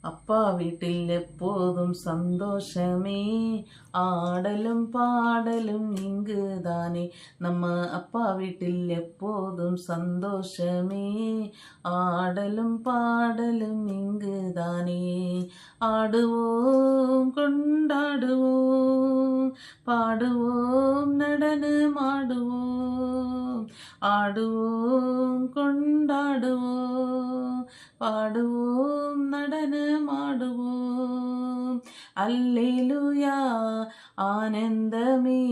அப்பா வீட்டில் எப்போதும் சந்தோஷமே, ஆடலும் பாடலும் இங்குதானே. நம்ம அப்பா வீட்டில் எப்போதும் சந்தோஷமே, ஆடலும் பாடலும் இங்குதானே. ஆடுவோம் கொண்டாடுவோம், பாடுவோம் நடனமாடுவோம், ஆடுவோம் கொண்டாடுவோம், பாடுவோம் நடனமாடுவோம். அல்லேலூயா ஆனந்தமே,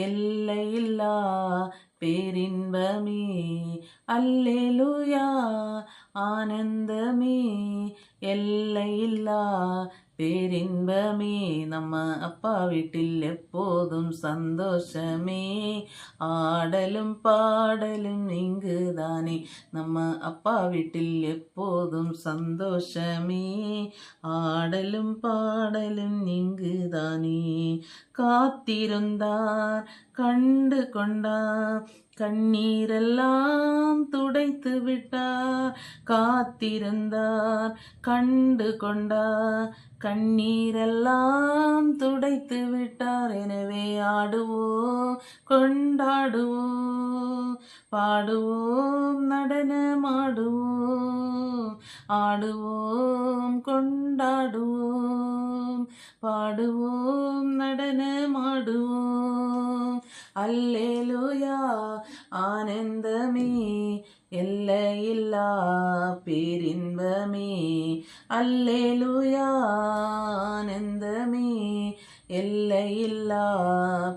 எல்லையில்லா பேரின்பமே. அல்லேலூயா ஆனந்தமே, எல்லையில்லா பேரின்பமே. நம்ம அப்பா வீட்டில் எப்போதும் சந்தோஷமே, ஆடலும் பாடலும் இங்குதானே. நம்ம அப்பா வீட்டில் எப்போதும் சந்தோஷமே, ஆடலும் பாடலும் இங்குதானே. காத்திருந்தார் கண்டு கொண்டார், கண்ணீரெல்லாம் துடைத்து விட்டார். காத்திருந்தார் கண்டு கொண்டார், கண்ணீரெல்லாம் துடைத்து விட்டார். எனவே ஆடுவோம் கொண்டாடுவோம், பாடுவோம் நடனமாடுவோம், ஆடுவோம் கொண்டாடுவோம், பாடுவோம் நடனமாடுவோம். அல்லேலூயா ஆனந்தமே, எல்லையில்லா பேரின்பமே. அல்லேலூயா ஆனந்தமே, எல்லையில்லா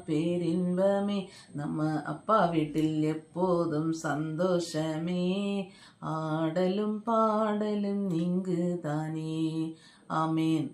பேரின்பமே. நம்ம அப்பா வீட்டில் எப்போதும் சந்தோஷமே, ஆடலும் பாடலும் இங்குதானே. ஆமேன்.